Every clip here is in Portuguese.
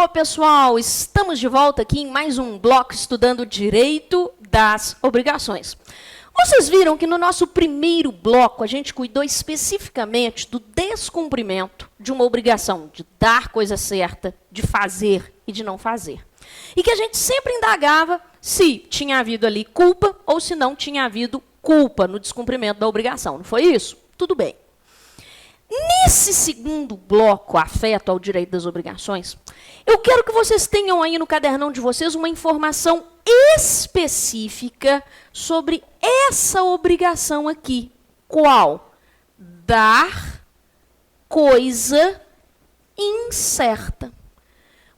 Alô, pessoal! Estamos de volta aqui em mais um bloco estudando direito das obrigações. Vocês viram que no nosso primeiro bloco a gente cuidou especificamente do descumprimento de uma obrigação de dar coisa certa, de fazer e de não fazer. E que a gente sempre indagava se tinha havido ali culpa ou se não tinha havido culpa no descumprimento da obrigação. Não foi isso? Tudo bem. Nesse segundo bloco, afeto ao direito das obrigações, eu quero que vocês tenham aí no cadernão de vocês uma informação específica sobre essa obrigação aqui. Qual? Dar coisa incerta.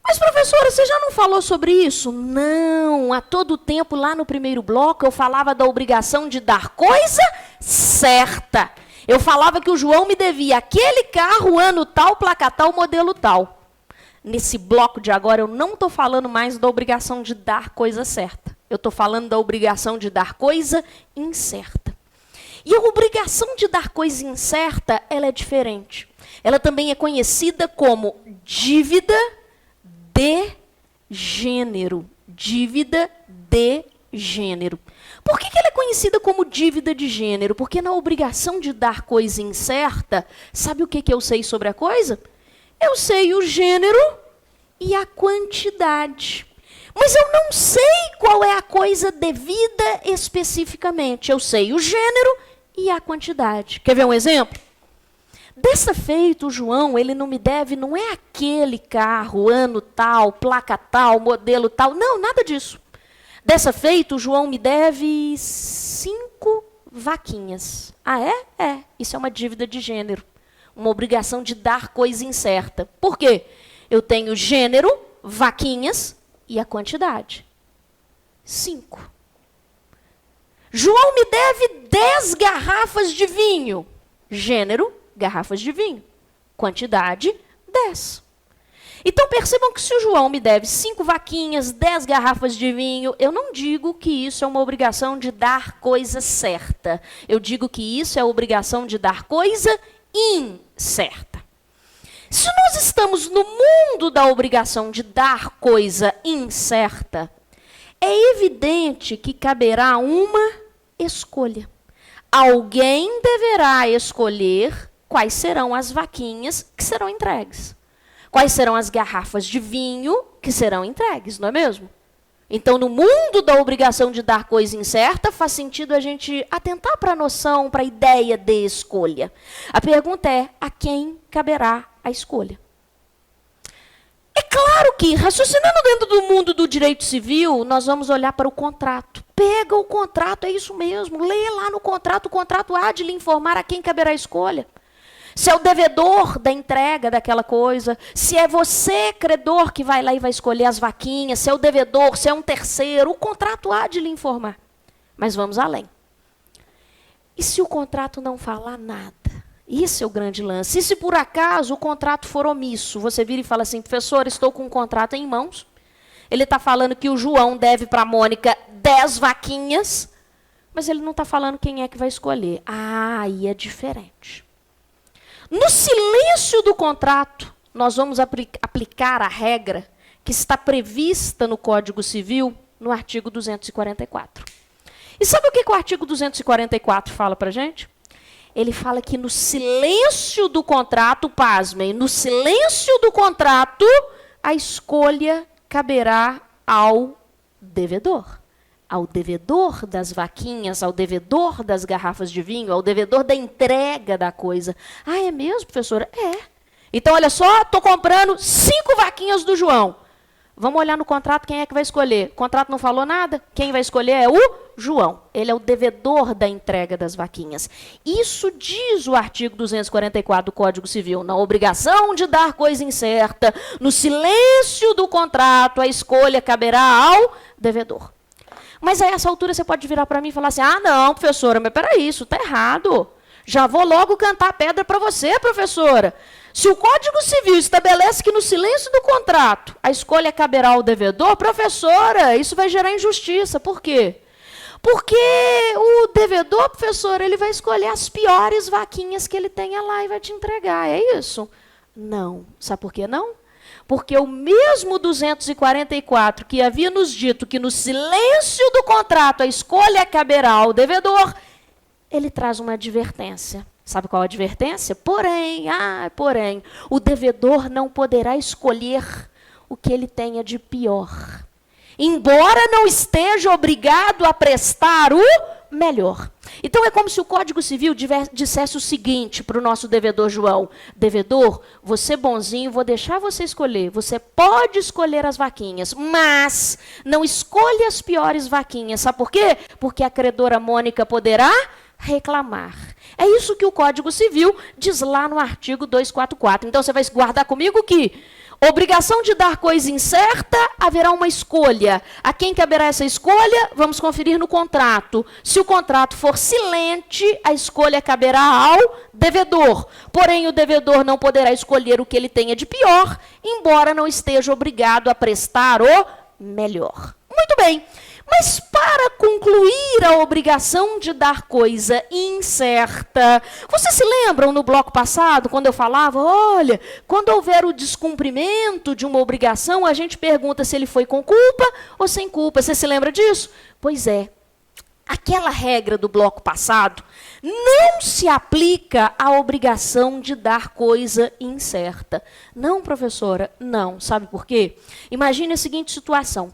Mas, professora, você já não falou sobre isso? Não, a todo tempo, lá no primeiro bloco, eu falava da obrigação de dar coisa certa. Eu falava que o João me devia aquele carro, ano tal, placa tal, modelo tal. Nesse bloco de agora, eu não estou falando mais da obrigação de dar coisa certa. Eu estou falando da obrigação de dar coisa incerta. E a obrigação de dar coisa incerta, ela é diferente. Ela também é conhecida como dívida de gênero. Dívida de gênero. Por que ela é conhecida como dívida de gênero? Porque na obrigação de dar coisa incerta, sabe o que eu sei sobre a coisa? Eu sei o gênero e a quantidade. Mas eu não sei qual é a coisa devida especificamente. Eu sei o gênero e a quantidade. Quer ver um exemplo? Dessa feita, o João, ele não me deve, não é aquele carro, ano tal, placa tal, modelo tal. Não, nada disso. Dessa feita, o João me deve 5 vaquinhas. Ah, é? É. Isso é uma dívida de gênero. Uma obrigação de dar coisa incerta. Por quê? Eu tenho gênero, vaquinhas e a quantidade. 5. João me deve 10 garrafas de vinho. Gênero, garrafas de vinho. Quantidade, 10. Então, percebam que se o João me deve 5 vaquinhas, 10 garrafas de vinho, eu não digo que isso é uma obrigação de dar coisa certa. Eu digo que isso é obrigação de dar coisa incerta. Se nós estamos no mundo da obrigação de dar coisa incerta, é evidente que caberá uma escolha. Alguém deverá escolher quais serão as vaquinhas que serão entregues. Quais serão as garrafas de vinho que serão entregues, não é mesmo? Então, no mundo da obrigação de dar coisa incerta, faz sentido a gente atentar para a noção, para a ideia de escolha. A pergunta é, a quem caberá a escolha? É claro que, raciocinando dentro do mundo do direito civil, nós vamos olhar para o contrato. Pega o contrato, é isso mesmo, lê lá no contrato, o contrato há de lhe informar a quem caberá a escolha. Se é o devedor da entrega daquela coisa, se é você, credor, que vai lá e vai escolher as vaquinhas, se é o devedor, se é um terceiro, o contrato há de lhe informar. Mas vamos além. E se o contrato não falar nada? Isso é o grande lance. E se por acaso o contrato for omisso? Você vira e fala assim, professor, estou com um contrato em mãos. Ele está falando que o João deve para a Mônica 10 vaquinhas, mas ele não está falando quem é que vai escolher. Ah, aí é diferente. No silêncio do contrato, nós vamos aplicar a regra que está prevista no Código Civil, no artigo 244. E sabe o que o artigo 244 fala para a gente? Ele fala que no silêncio do contrato, pasmem, no silêncio do contrato, a escolha caberá ao devedor. Ao devedor das vaquinhas, ao devedor das garrafas de vinho, ao devedor da entrega da coisa. Ah, é mesmo, professora? É. Então, olha só, estou comprando 5 vaquinhas do João. Vamos olhar no contrato quem é que vai escolher. O contrato não falou nada? Quem vai escolher é o João. Ele é o devedor da entrega das vaquinhas. Isso diz o artigo 244 do Código Civil. Na obrigação de dar coisa incerta, no silêncio do contrato, a escolha caberá ao devedor. Mas a essa altura você pode virar para mim e falar assim, ah, não, professora, mas peraí, isso está errado. Já vou logo cantar pedra para você, professora. Se o Código Civil estabelece que no silêncio do contrato a escolha caberá ao devedor, professora, isso vai gerar injustiça. Por quê? Porque o devedor, professora, ele vai escolher as piores vaquinhas que ele tenha lá e vai te entregar. É isso? Não. Sabe por que não? Porque o mesmo 244 que havia nos dito que no silêncio do contrato a escolha caberá ao devedor, ele traz uma advertência. Sabe qual a advertência? Porém, o devedor não poderá escolher o que ele tenha de pior, embora não esteja obrigado a prestar o melhor. Então é como se o Código Civil dissesse o seguinte para o nosso devedor João: devedor, você bonzinho, vou deixar você escolher. Você pode escolher as vaquinhas, mas não escolha as piores vaquinhas. Sabe por quê? Porque a credora Mônica poderá reclamar. É isso que o Código Civil diz lá no artigo 244. Então você vai guardar comigo que obrigação de dar coisa incerta, haverá uma escolha. A quem caberá essa escolha? Vamos conferir no contrato. Se o contrato for silente, a escolha caberá ao devedor. Porém, o devedor não poderá escolher o que ele tenha de pior, embora não esteja obrigado a prestar o melhor. Muito bem. Mas para concluir a obrigação de dar coisa incerta, vocês se lembram no bloco passado, quando eu falava, olha, quando houver o descumprimento de uma obrigação, a gente pergunta se ele foi com culpa ou sem culpa. Você se lembra disso? Pois é. Aquela regra do bloco passado não se aplica à obrigação de dar coisa incerta. Não, professora, não. Sabe por quê? Imagine a seguinte situação.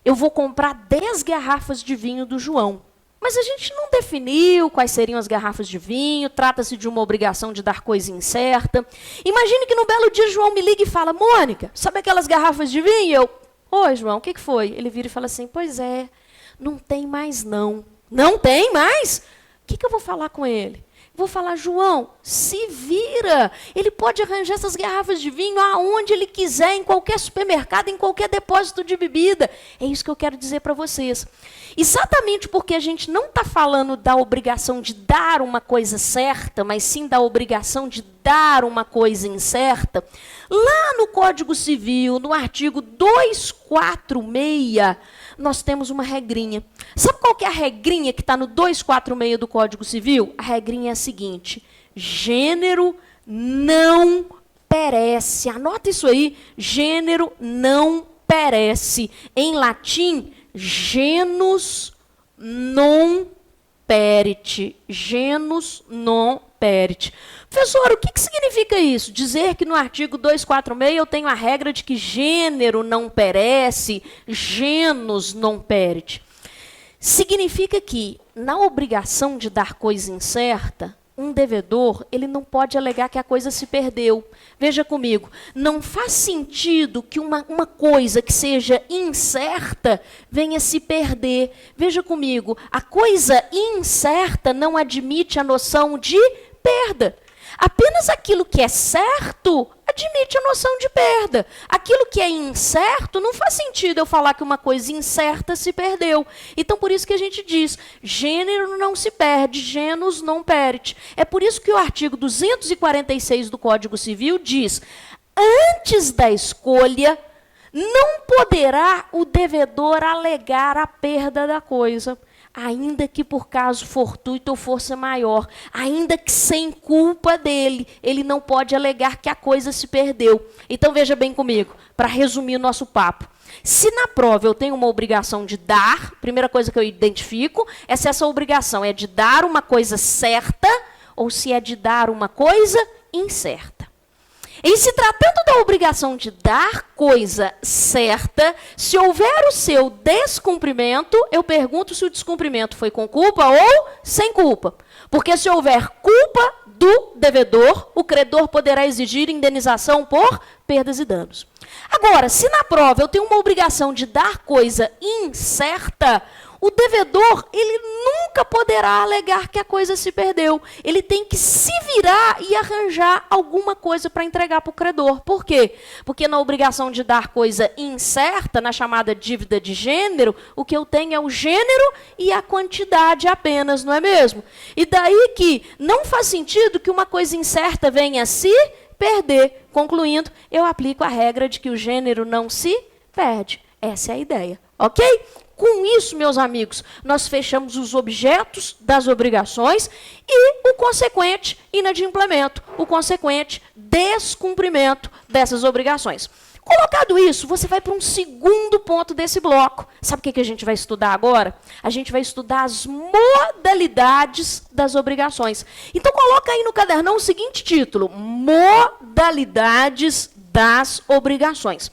Eu vou comprar 10 garrafas de vinho do João. Mas a gente não definiu quais seriam as garrafas de vinho, trata-se de uma obrigação de dar coisa incerta. Imagine que no belo dia João me liga e fala, Mônica, sabe aquelas garrafas de vinho? Eu, oi João, o que foi? Ele vira e fala assim, pois é, não tem mais não. Não tem mais? O que eu vou falar com ele? Vou falar, João, se vira. Ele pode arranjar essas garrafas de vinho aonde ele quiser, em qualquer supermercado, em qualquer depósito de bebida. É isso que eu quero dizer para vocês. Exatamente porque a gente não está falando da obrigação de dar uma coisa certa, mas sim da obrigação de dar uma coisa incerta. Lá no Código Civil, no artigo 246, nós temos uma regrinha. Sabe qual que é a regrinha que está no 246 do Código Civil? A regrinha é a seguinte, gênero não perece. Anota isso aí, gênero não perece. Em latim, genus non perit. Genus non perit. Professor, o que significa isso? Dizer que no artigo 246 eu tenho a regra de que gênero não perece, genus non perit. Significa que, na obrigação de dar coisa incerta, um devedor ele não pode alegar que a coisa se perdeu. Veja comigo, não faz sentido que uma coisa que seja incerta venha se perder. Veja comigo, a coisa incerta não admite a noção de perda. Apenas aquilo que é certo admite a noção de perda. Aquilo que é incerto, não faz sentido eu falar que uma coisa incerta se perdeu. Então, por isso que a gente diz, gênero não se perde, genus non perit. É por isso que o artigo 246 do Código Civil diz, antes da escolha, não poderá o devedor alegar a perda da coisa. Ainda que por caso fortuito ou força maior, ainda que sem culpa dele, ele não pode alegar que a coisa se perdeu. Então veja bem comigo, para resumir o nosso papo. Se na prova eu tenho uma obrigação de dar, primeira coisa que eu identifico é se essa obrigação é de dar uma coisa certa ou se é de dar uma coisa incerta. Em se tratando da obrigação de dar coisa certa, se houver o seu descumprimento, eu pergunto se o descumprimento foi com culpa ou sem culpa. Porque se houver culpa do devedor, o credor poderá exigir indenização por perdas e danos. Agora, se na prova eu tenho uma obrigação de dar coisa incerta, o devedor, ele nunca poderá alegar que a coisa se perdeu. Ele tem que se virar e arranjar alguma coisa para entregar para o credor. Por quê? Porque na obrigação de dar coisa incerta, na chamada dívida de gênero, o que eu tenho é o gênero e a quantidade apenas, não é mesmo? E daí que não faz sentido que uma coisa incerta venha a se perder. Concluindo, eu aplico a regra de que o gênero não se perde. Essa é a ideia, ok? Com isso, meus amigos, nós fechamos os objetos das obrigações e o consequente inadimplemento, o consequente descumprimento dessas obrigações. Colocado isso, você vai para um segundo ponto desse bloco. Sabe o que a gente vai estudar agora? A gente vai estudar as modalidades das obrigações. Então, coloca aí no cadernão o seguinte título: Modalidades das obrigações.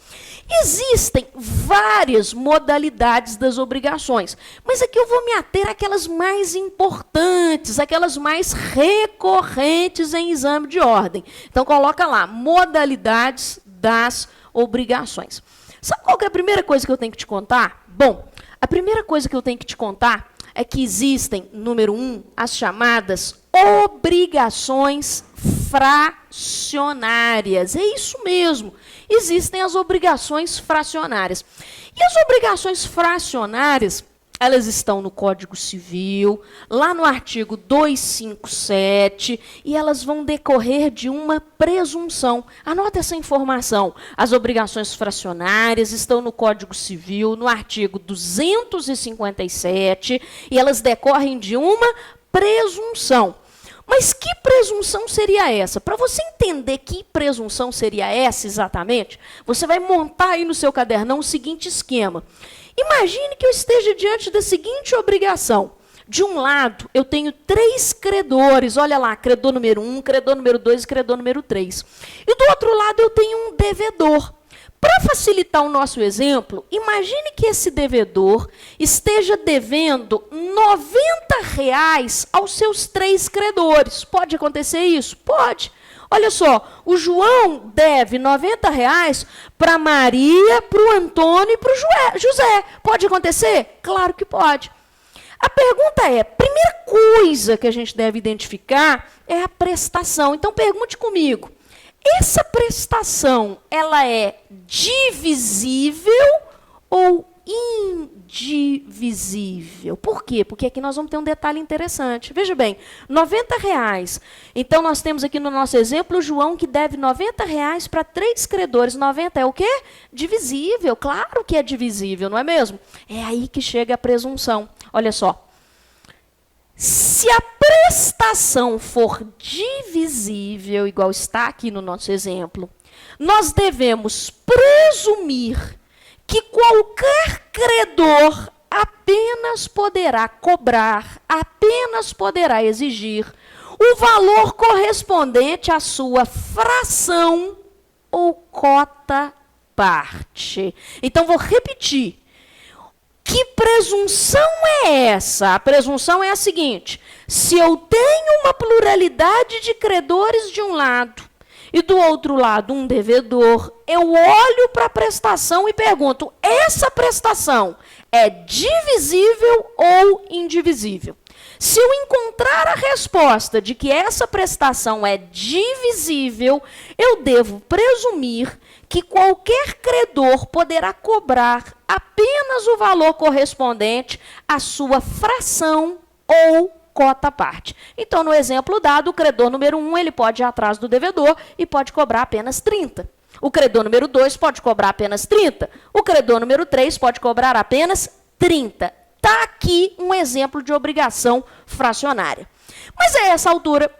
Existem várias modalidades das obrigações, mas aqui eu vou me ater àquelas mais importantes, aquelas mais recorrentes em exame de ordem. Então, coloca lá, modalidades das obrigações. Sabe qual que é a primeira coisa que eu tenho que te contar? Bom, a primeira coisa que eu tenho que te contar é que existem, número 1, as chamadas obrigações fracionárias. É isso mesmo. Existem as obrigações fracionárias. E as obrigações fracionárias, elas estão no Código Civil, lá no artigo 257, e elas vão decorrer de uma presunção. Anota essa informação. As obrigações fracionárias estão no Código Civil, no artigo 257, e elas decorrem de uma presunção. Mas que presunção seria essa? Para você entender que presunção seria essa exatamente, você vai montar aí no seu cadernão o seguinte esquema. Imagine que eu esteja diante da seguinte obrigação. De um lado, eu tenho 3 credores. Olha lá, credor número 1, credor número 2 e credor número 3. E do outro lado, eu tenho um devedor. Para facilitar o nosso exemplo, imagine que esse devedor esteja devendo R$90 aos seus 3 credores. Pode acontecer isso? Pode. Olha só, o João deve R$90 para Maria, para o Antônio e para o José. Pode acontecer? Claro que pode. A pergunta é, a primeira coisa que a gente deve identificar é a prestação. Então, pergunte comigo. Essa prestação, ela é divisível ou indivisível? Por quê? Porque aqui nós vamos ter um detalhe interessante. Veja bem, R$90. Então, nós temos aqui no nosso exemplo o João que deve R$90 para 3 credores. 90 é o quê? Divisível. Claro que é divisível, não é mesmo? É aí que chega a presunção. Olha só. Se a prestação for divisível, igual está aqui no nosso exemplo, nós devemos presumir que qualquer credor apenas poderá cobrar, apenas poderá exigir o valor correspondente à sua fração ou cota parte. Então, vou repetir. Que presunção é essa? A presunção é a seguinte: se eu tenho uma pluralidade de credores de um lado e do outro lado um devedor, eu olho para a prestação e pergunto, essa prestação é divisível ou indivisível? Se eu encontrar a resposta de que essa prestação é divisível, eu devo presumir que qualquer credor poderá cobrar apenas o valor correspondente à sua fração ou cota parte. Então, no exemplo dado, o credor número 1 ele pode ir atrás do devedor e pode cobrar apenas 30. O credor número 2 pode cobrar apenas 30. O credor número 3 pode cobrar apenas 30. Está aqui um exemplo de obrigação fracionária. Mas a essa altura,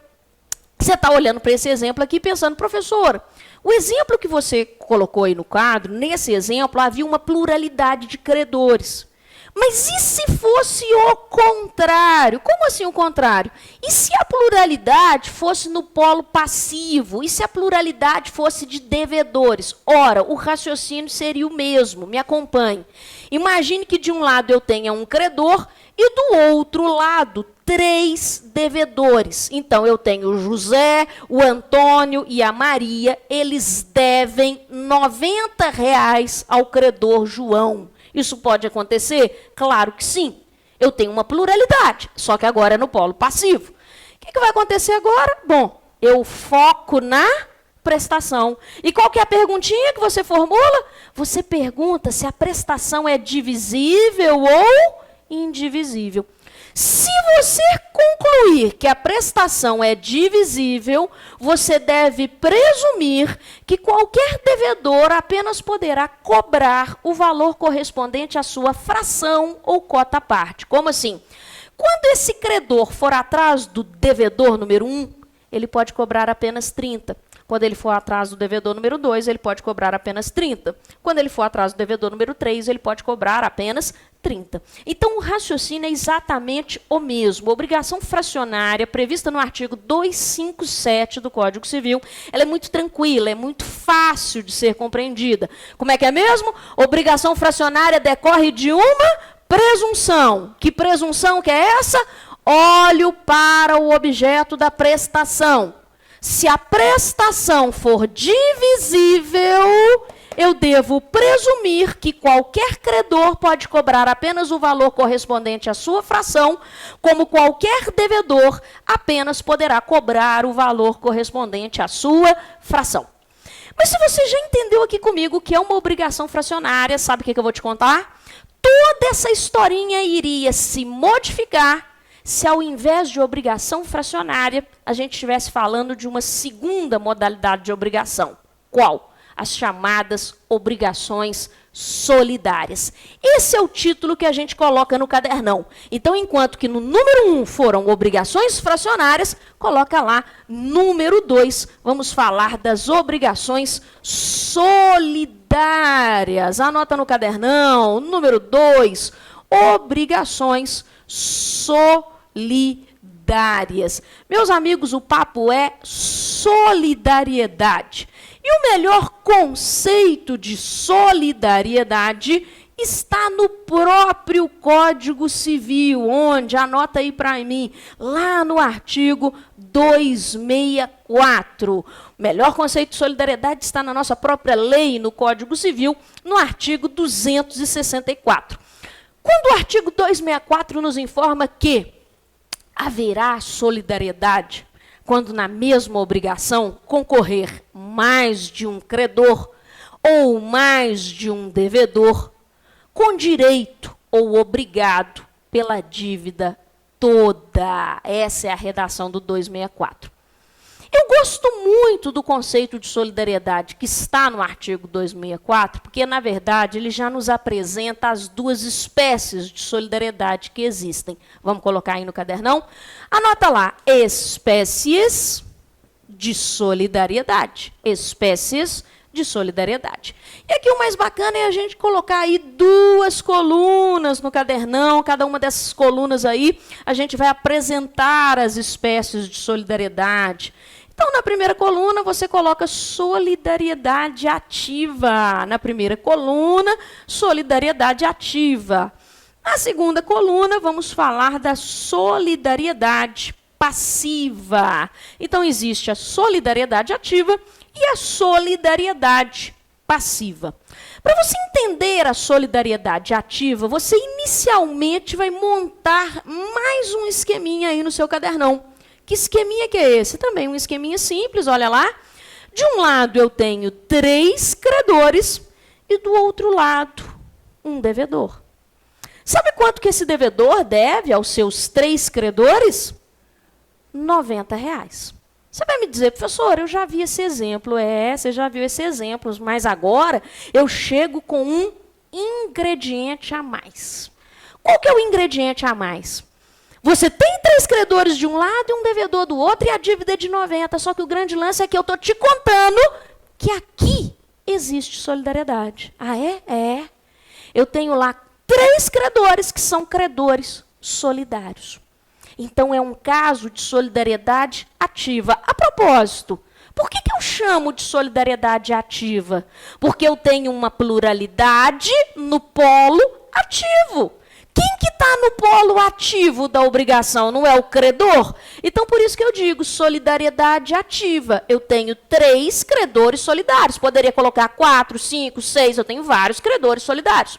você está olhando para esse exemplo aqui pensando, professora, o exemplo que você colocou aí no quadro, nesse exemplo, havia uma pluralidade de credores. Mas e se fosse o contrário? Como assim o contrário? E se a pluralidade fosse no polo passivo? E se a pluralidade fosse de devedores? Ora, o raciocínio seria o mesmo. Me acompanhe. Imagine que de um lado eu tenha um credor e do outro lado 3 devedores. Então, eu tenho o José, o Antônio e a Maria. Eles devem R$90 ao credor João. Isso pode acontecer? Claro que sim. Eu tenho uma pluralidade, só que agora é no polo passivo. O que vai acontecer agora? Bom, eu foco na prestação. E qual que é a perguntinha que você formula? Você pergunta se a prestação é divisível ou indivisível. Se você concluir que a prestação é divisível, você deve presumir que qualquer devedor apenas poderá cobrar o valor correspondente à sua fração ou cota parte. Como assim? Quando esse credor for atrás do devedor número 1, ele pode cobrar apenas 30. Quando ele for atrás do devedor número 2, ele pode cobrar apenas 30. Quando ele for atrás do devedor número 3, ele pode cobrar apenas 30. Então, o raciocínio é exatamente o mesmo. A obrigação fracionária, prevista no artigo 257 do Código Civil, ela é muito tranquila, é muito fácil de ser compreendida. Como é que é mesmo? Obrigação fracionária decorre de uma presunção. Que presunção que é essa? Olho para o objeto da prestação. Se a prestação for divisível, eu devo presumir que qualquer credor pode cobrar apenas o valor correspondente à sua fração, como qualquer devedor apenas poderá cobrar o valor correspondente à sua fração. Mas se você já entendeu aqui comigo o que é uma obrigação fracionária, sabe o que eu vou te contar? Toda essa historinha iria se modificar se ao invés de obrigação fracionária, a gente estivesse falando de uma segunda modalidade de obrigação. Qual? As chamadas obrigações solidárias. Esse é o título que a gente coloca no cadernão. Então, enquanto que no número 1 foram obrigações fracionárias, coloca lá número 2, vamos falar das obrigações solidárias. Anota no cadernão, número 2, obrigações solidárias. Meus amigos, o papo é solidariedade. E o melhor conceito de solidariedade está no próprio Código Civil, onde, anota aí para mim, lá no artigo 264. O melhor conceito de solidariedade está na nossa própria lei, no Código Civil, no artigo 264. Quando o artigo 264 nos informa que haverá solidariedade quando na mesma obrigação concorrer mais de um credor ou mais de um devedor, com direito ou obrigado pela dívida toda. Essa é a redação do 264. Eu gosto muito do conceito de solidariedade que está no artigo 264, porque, na verdade, ele já nos apresenta as duas espécies de solidariedade que existem. Vamos colocar aí no cadernão? Anota lá, espécies de solidariedade. Espécies de solidariedade. E aqui o mais bacana é a gente colocar aí duas colunas no cadernão, cada uma dessas colunas aí, a gente vai apresentar as espécies de solidariedade. Então, na primeira coluna, você coloca solidariedade ativa. Na primeira coluna, solidariedade ativa. Na segunda coluna, vamos falar da solidariedade passiva. Então, existe a solidariedade ativa e a solidariedade passiva. Para você entender a solidariedade ativa, você inicialmente vai montar mais um esqueminha aí no seu cadernão. Que esqueminha que é esse? Também um esqueminha simples, olha lá. De um lado eu tenho 3 credores e do outro lado um devedor. Sabe quanto que esse devedor deve aos seus 3 credores? R$90. Você vai me dizer, professor, eu já vi esse exemplo. Você já viu esse exemplo, mas agora eu chego com um ingrediente a mais. Qual que é o ingrediente a mais? Você tem 3 credores de um lado e um devedor do outro e a dívida é de 90. Só que o grande lance é que eu estou te contando que aqui existe solidariedade. Ah, é? É. Eu tenho lá 3 credores que são credores solidários. Então, é um caso de solidariedade ativa. A propósito, por que eu chamo de solidariedade ativa? Porque eu tenho uma pluralidade no polo ativo. Quem que está no polo ativo da obrigação? Não é o credor? Então, por isso que eu digo solidariedade ativa. Eu tenho 3 credores solidários. Poderia colocar 4, 5, 6. Eu tenho vários credores solidários.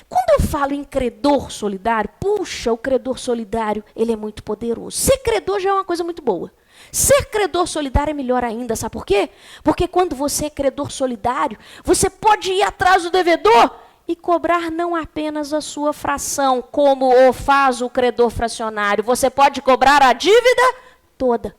Quando eu falo em credor solidário, puxa, o credor solidário, ele é muito poderoso. Ser credor já é uma coisa muito boa. Ser credor solidário é melhor ainda, sabe por quê? Porque quando você é credor solidário, você pode ir atrás do devedor e cobrar não apenas a sua fração, como o faz o credor fracionário. Você pode cobrar a dívida toda.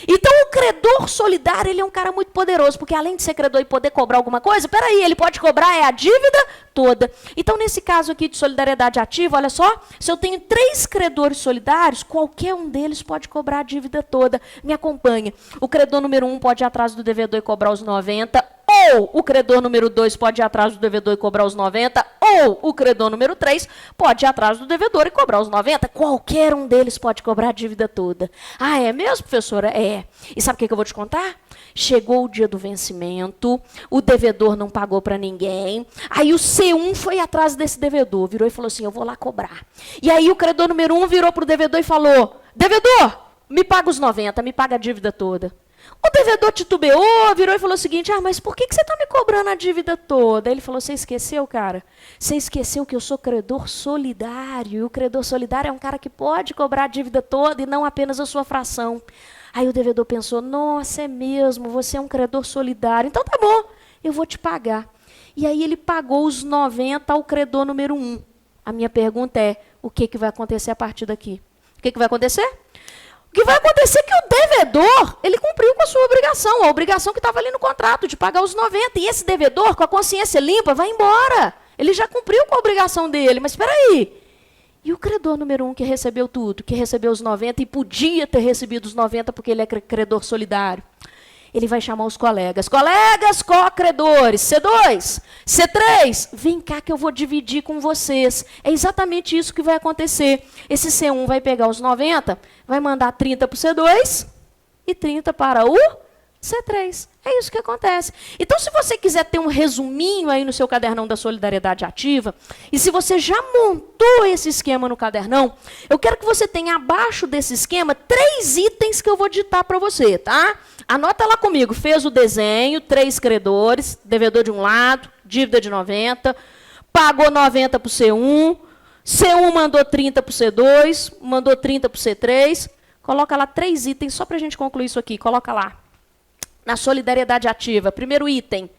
Então, o credor solidário, ele é um cara muito poderoso, porque além de ser credor e poder cobrar alguma coisa, peraí, ele pode cobrar a dívida toda. Então, nesse caso aqui de solidariedade ativa, olha só, se eu tenho 3 credores solidários, qualquer um deles pode cobrar a dívida toda. Me acompanha. O credor número 1 pode ir atrás do devedor e cobrar os 90, ou o credor número 2 pode ir atrás do devedor e cobrar os 90, ou o credor número 3 pode ir atrás do devedor e cobrar os 90. Qualquer um deles pode cobrar a dívida toda. Ah, é mesmo, professora? É. E sabe o que eu vou te contar? Chegou o dia do vencimento, o devedor não pagou para ninguém, aí o C1 foi atrás desse devedor, virou e falou assim, eu vou lá cobrar. E aí o credor número 1 virou para o devedor e falou, devedor, me paga os 90, me paga a dívida toda. O devedor titubeou, virou e falou o seguinte, mas por que você está me cobrando a dívida toda? Ele falou, você esqueceu, cara? Você esqueceu que eu sou credor solidário, e o credor solidário é um cara que pode cobrar a dívida toda e não apenas a sua fração. Aí o devedor pensou, nossa, é mesmo, você é um credor solidário, então tá bom, eu vou te pagar. E aí ele pagou os 90 ao credor número 1. A minha pergunta é, o que vai acontecer a partir daqui? O que vai acontecer? O que vai acontecer é que o devedor, ele cumpriu com a sua obrigação, a obrigação que estava ali no contrato, de pagar os 90. E esse devedor, com a consciência limpa, vai embora. Ele já cumpriu com a obrigação dele, mas espera aí. E o credor número 1 que recebeu tudo, que recebeu os 90 e podia ter recebido os 90 porque ele é credor solidário? Ele vai chamar os colegas. Colegas co-credores, C2, C3, vem cá que eu vou dividir com vocês. É exatamente isso que vai acontecer. Esse C1 vai pegar os 90, vai mandar 30 para o C2 e 30 para o C3. É isso que acontece. Então, se você quiser ter um resuminho aí no seu cadernão da solidariedade ativa, e se você já montou esse esquema no cadernão, eu quero que você tenha abaixo desse esquema 3 itens que eu vou ditar para você, tá? Anota lá comigo. Fez o desenho, 3 credores, devedor de um lado, dívida de 90, pagou 90 para o C1, C1 mandou 30 para o C2, mandou 30 para o C3. Coloca lá 3 itens, só para a gente concluir isso aqui. Coloca lá. Na solidariedade ativa, primeiro item,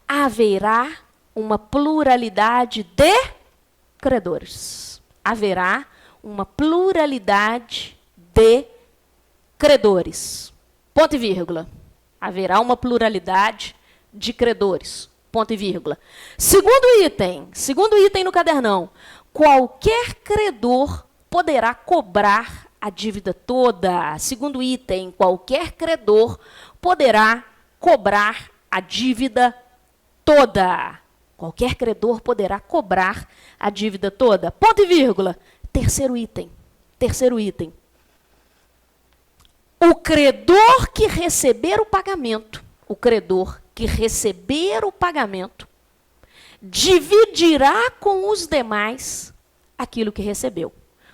haverá uma pluralidade de credores. Haverá uma pluralidade de credores. Ponto e vírgula. Haverá uma pluralidade de credores. Ponto e vírgula. Segundo item no cadernão. Qualquer credor poderá cobrar a dívida toda. Segundo item, qualquer credor poderá cobrar a dívida toda. Qualquer credor poderá cobrar a dívida toda. Ponto e vírgula. Terceiro item. O credor que receber o pagamento, dividirá com os demais aquilo que recebeu.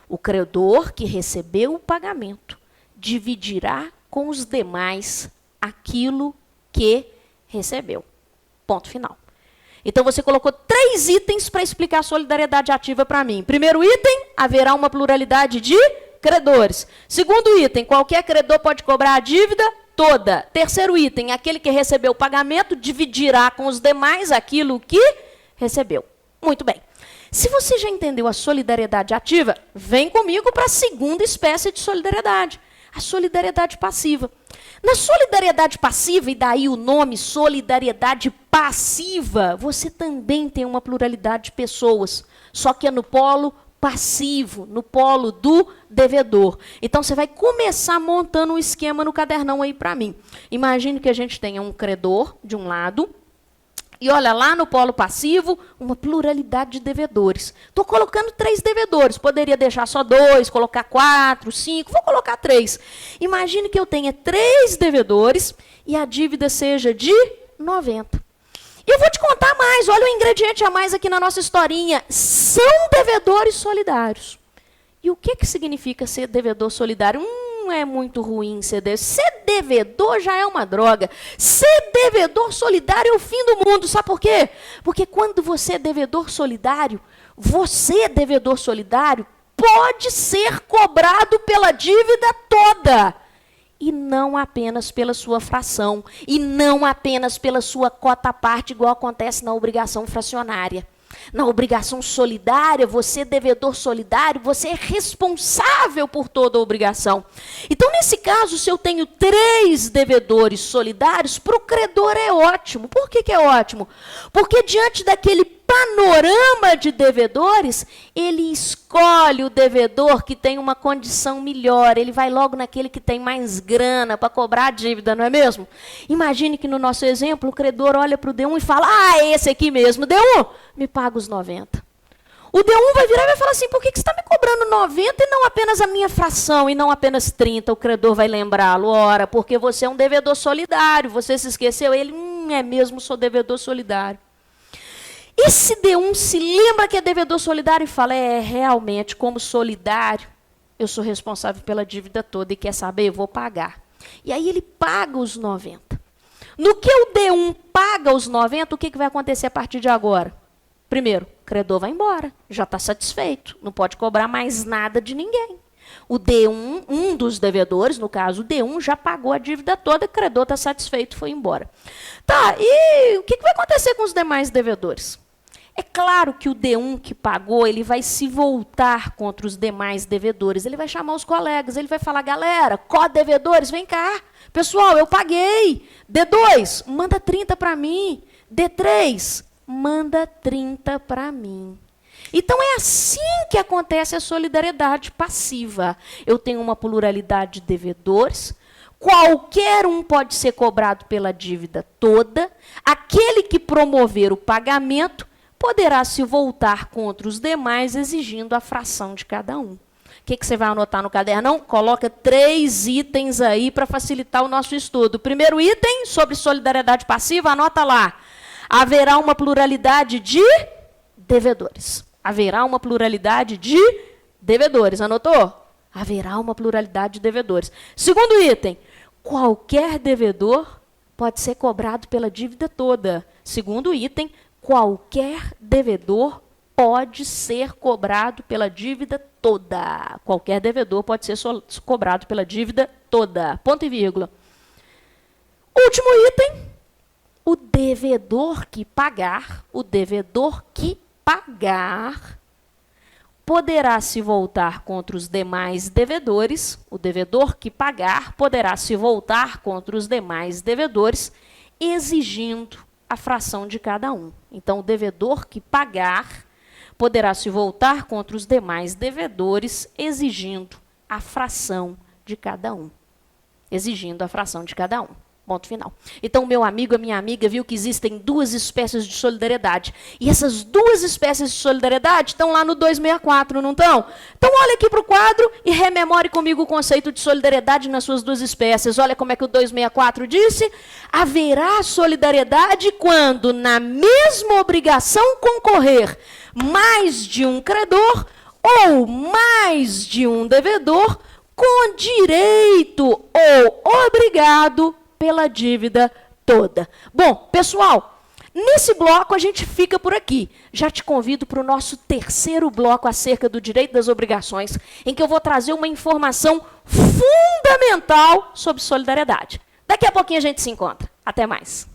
O credor que recebeu o pagamento dividirá com os demais aquilo que recebeu. Ponto final. Então, você colocou 3 itens para explicar a solidariedade ativa para mim. Primeiro item, haverá uma pluralidade de credores. Segundo item, qualquer credor pode cobrar a dívida toda. Terceiro item, aquele que recebeu o pagamento dividirá com os demais aquilo que recebeu. Muito bem. Se você já entendeu a solidariedade ativa, vem comigo para a segunda espécie de solidariedade, a solidariedade passiva. Na solidariedade passiva, e daí o nome solidariedade passiva, você também tem uma pluralidade de pessoas, só que é no polo passivo, no polo do devedor. Então, você vai começar montando um esquema no cadernão aí para mim. Imagine que a gente tenha um credor de um lado, e olha, lá no polo passivo, uma pluralidade de devedores. Estou colocando 3 devedores. Poderia deixar só 2, colocar 4, 5. Vou colocar 3. Imagine que eu tenha 3 devedores e a dívida seja de 90. E eu vou te contar mais. Olha o ingrediente a mais aqui na nossa historinha. São devedores solidários. E o que significa ser devedor solidário? É muito ruim ser devedor. Ser devedor já é uma droga. Ser devedor solidário é o fim do mundo. Sabe por quê? Porque quando você é devedor solidário, pode ser cobrado pela dívida toda. E não apenas pela sua fração. E não apenas pela sua cota à parte, igual acontece na obrigação fracionária. Na obrigação solidária, você é devedor solidário, você é responsável por toda a obrigação. Então, nesse caso, se eu tenho 3 devedores solidários, para o credor é ótimo. Por que é ótimo? Porque diante daquele panorama de devedores, ele escolhe o devedor que tem uma condição melhor. Ele vai logo naquele que tem mais grana para cobrar a dívida, não é mesmo? Imagine que no nosso exemplo, o credor olha para o D1 e fala, é esse aqui mesmo, D1, me paga os 90. O D1 vai virar e vai falar assim, por que você está me cobrando 90 e não apenas a minha fração, e não apenas 30? O credor vai lembrá-lo, ora, porque você é um devedor solidário, você se esqueceu? Ele, é mesmo, sou devedor solidário. Esse D1 se lembra que é devedor solidário e fala, realmente, como solidário, eu sou responsável pela dívida toda e quer saber, eu vou pagar. E aí ele paga os 90. No que o D1 paga os 90, o que vai acontecer a partir de agora? Primeiro, o credor vai embora, já está satisfeito, não pode cobrar mais nada de ninguém. O D1, um dos devedores, no caso o D1, já pagou a dívida toda, o credor está satisfeito, foi embora. Tá, e o que vai acontecer com os demais devedores? É claro que o D1 que pagou, ele vai se voltar contra os demais devedores. Ele vai chamar os colegas, ele vai falar, galera, co-devedores, vem cá. Pessoal, eu paguei. D2, manda 30 para mim. D3, manda 30 para mim. Então, é assim que acontece a solidariedade passiva. Eu tenho uma pluralidade de devedores, qualquer um pode ser cobrado pela dívida toda. Aquele que promover o pagamento poderá se voltar contra os demais, exigindo a fração de cada um. O que você vai anotar no cadernão? Coloca 3 itens aí para facilitar o nosso estudo. Primeiro item, sobre solidariedade passiva, anota lá. Haverá uma pluralidade de devedores. Haverá uma pluralidade de devedores. Anotou? Haverá uma pluralidade de devedores. Segundo item, qualquer devedor pode ser cobrado pela dívida toda. Segundo item, qualquer devedor pode ser cobrado pela dívida toda. Qualquer devedor pode ser cobrado pela dívida toda. Ponto e vírgula. Último item. O devedor que pagar poderá se voltar contra os demais devedores. O devedor que pagar poderá se voltar contra os demais devedores, exigindo a fração de cada um. Então, o devedor que pagar poderá se voltar contra os demais devedores, exigindo a fração de cada um. Exigindo a fração de cada um. Ponto final. Então, meu amigo, a minha amiga viu que existem 2 espécies de solidariedade. E essas 2 espécies de solidariedade estão lá no 264, não estão? Então, olha aqui para o quadro e rememore comigo o conceito de solidariedade nas suas 2 espécies. Olha como é que o 264 disse. Haverá solidariedade quando, na mesma obrigação, concorrer mais de um credor ou mais de um devedor com direito ou obrigado pela dívida toda. Bom, pessoal, nesse bloco a gente fica por aqui. Já te convido para o nosso 3º bloco acerca do direito das obrigações, em que eu vou trazer uma informação fundamental sobre solidariedade. Daqui a pouquinho a gente se encontra. Até mais.